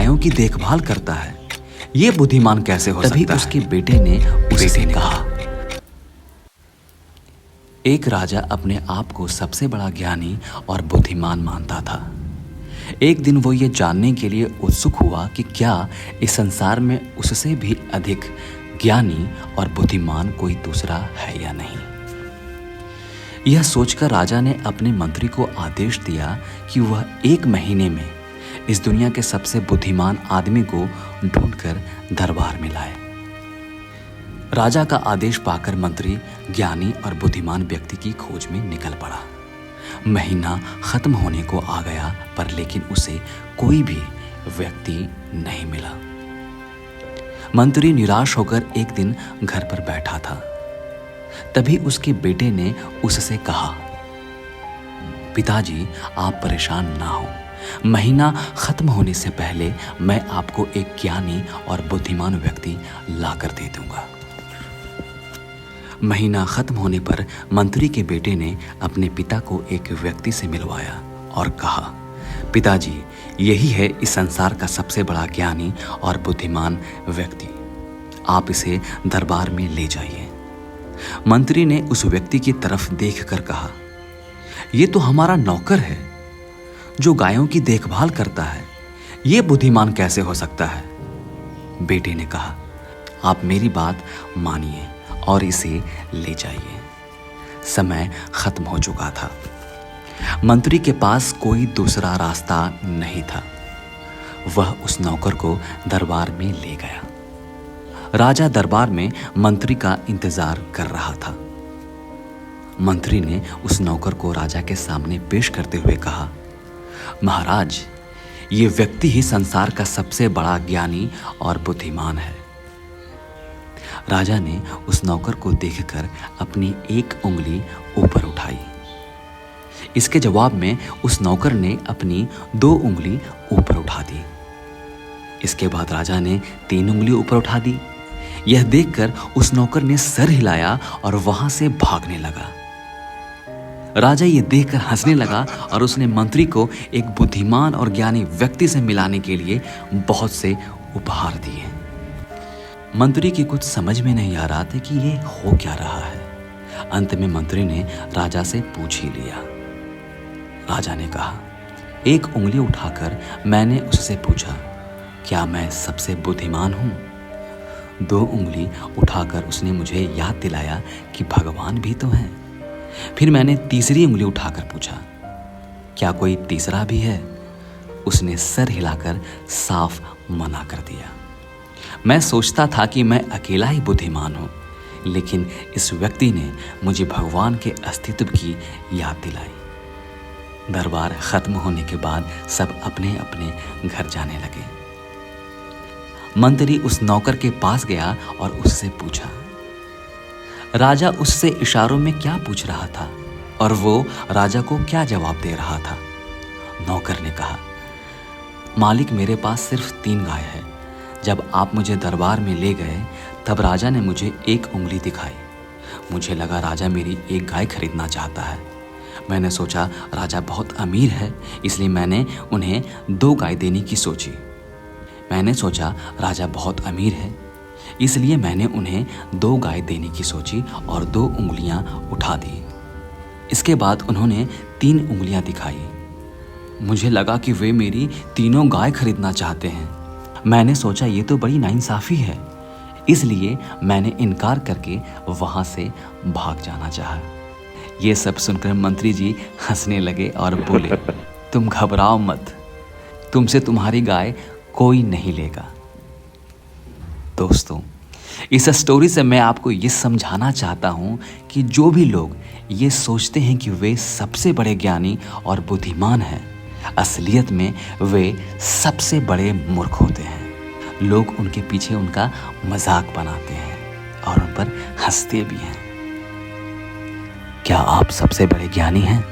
गायों की देखभाल करता है, ये बुद्धिमान कैसे हो सकता है? तभी उसके बेटे ने उससे कहा, एक राजा अपने आप को सबसे बड़ा ज्ञानी और बुद्धिमान मानता था। एक दिन वो ये जानने के लिए उत्सुक हुआ कि क्या इस संसार में उससे भी अधिक ज्ञानी और बुद्धिमान कोई दूसरा है या नहीं। यह सोचकर राजा ने अपने मंत्री को आदेश दिया कि वह 1 महीने में इस दुनिया के सबसे बुद्धिमान आदमी को ढूंढकर दरबार में लाए। राजा का आदेश पाकर मंत्री ज्ञानी और बुद्धिमान व्यक्ति की खोज में निकल पड़ा। महीना खत्म होने को आ गया, पर लेकिन उसे कोई भी व्यक्ति नहीं मिला। मंत्री निराश होकर एक दिन घर पर बैठा था। तभी उसके बेटे ने उससे कहा, पिताजी, आप परेशान ना हो, महीना खत्म होने से पहले मैं आपको एक ज्ञानी और बुद्धिमान व्यक्ति लाकर दे दूंगा। महीना खत्म होने पर मंत्री के बेटे ने अपने पिता को एक व्यक्ति से मिलवाया और कहा, पिताजी, यही है इस संसार का सबसे बड़ा ज्ञानी और बुद्धिमान व्यक्ति, आप इसे दरबार में ले जाइए। मंत्री ने उस व्यक्ति की तरफ देखकर कहा, यह तो हमारा नौकर है जो गायों की देखभाल करता है, यह बुद्धिमान कैसे हो सकता है। बेटे ने कहा, आप मेरी बात मानिए और इसे ले जाइए। समय खत्म हो चुका था। मंत्री के पास कोई दूसरा रास्ता नहीं था। वह उस नौकर को दरबार में ले गया। राजा दरबार में मंत्री का इंतजार कर रहा था। मंत्री ने उस नौकर को राजा के सामने पेश करते हुए कहा, महाराज, ये व्यक्ति ही संसार का सबसे बड़ा ज्ञानी और बुद्धिमान है। राजा ने उस नौकर को देखकर अपनी एक उंगली ऊपर उठाई। इसके जवाब में उस नौकर ने अपनी 2 उंगली ऊपर उठा दी। इसके बाद राजा ने 3 उंगली ऊपर उठा दी। यह देखकर उस नौकर ने सर हिलाया और वहां से भागने लगा। राजा ये देखकर हंसने लगा और उसने मंत्री को एक बुद्धिमान और ज्ञानी व्यक्ति से मिलाने के लिए बहुत से उपहार दिए। मंत्री की कुछ समझ में नहीं आ रहा था कि ये हो क्या रहा है। अंत में मंत्री ने राजा से पूछ ही लिया। राजा ने कहा, एक उंगली उठाकर मैंने उससे पूछा, क्या मैं सबसे बुद्धिमान हूं? 2 उंगली उठाकर उसने मुझे याद दिलाया कि भगवान भी तो हैं। फिर मैंने तीसरी उंगली उठाकर पूछा, क्या कोई तीसरा भी है? उसने सर हिलाकर साफ मना कर दिया। मैं सोचता था कि मैं अकेला ही बुद्धिमान हूं, लेकिन इस व्यक्ति ने मुझे भगवान के अस्तित्व की याद दिलाई। दरबार खत्म होने के बाद सब अपने अपने घर जाने लगे। मंत्री उस नौकर के पास गया और उससे पूछा। राजा उससे इशारों में क्या पूछ रहा था और वो राजा को क्या जवाब दे रहा था। नौकर ने कहा, मालिक, मेरे पास सिर्फ 3 गाय है। जब आप मुझे दरबार में ले गए तब राजा ने मुझे 1 उंगली दिखाई। मुझे लगा राजा मेरी 1 गाय खरीदना चाहता है। मैंने सोचा राजा बहुत अमीर है, इसलिए मैंने उन्हें 2 गाय देने की सोची। मैंने सोचा राजा बहुत अमीर है, इसलिए मैंने उन्हें 2 गाय देने की सोची और 2 उंगलियां उठा दी। इसके बाद उन्होंने 3 उंगलियां दिखाई। मुझे लगा कि वे मेरी तीनों गाय खरीदना चाहते हैं। मैंने सोचा ये तो बड़ी नाइंसाफ़ी है, इसलिए मैंने इनकार करके वहां से भाग जाना चाहा। ये सब सुनकर मंत्री जी हंसने लगे और बोले, तुम घबराओ मत, तुमसे तुम्हारी गाय कोई नहीं लेगा। दोस्तों, इस स्टोरी से मैं आपको ये समझाना चाहता हूँ कि जो भी लोग ये सोचते हैं कि वे सबसे बड़े ज्ञानी और बुद्धिमान हैं, असलियत में वे सबसे बड़े मूर्ख होते हैं। लोग उनके पीछे उनका मजाक बनाते हैं और उन पर हंसते भी हैं। क्या आप सबसे बड़े ज्ञानी हैं?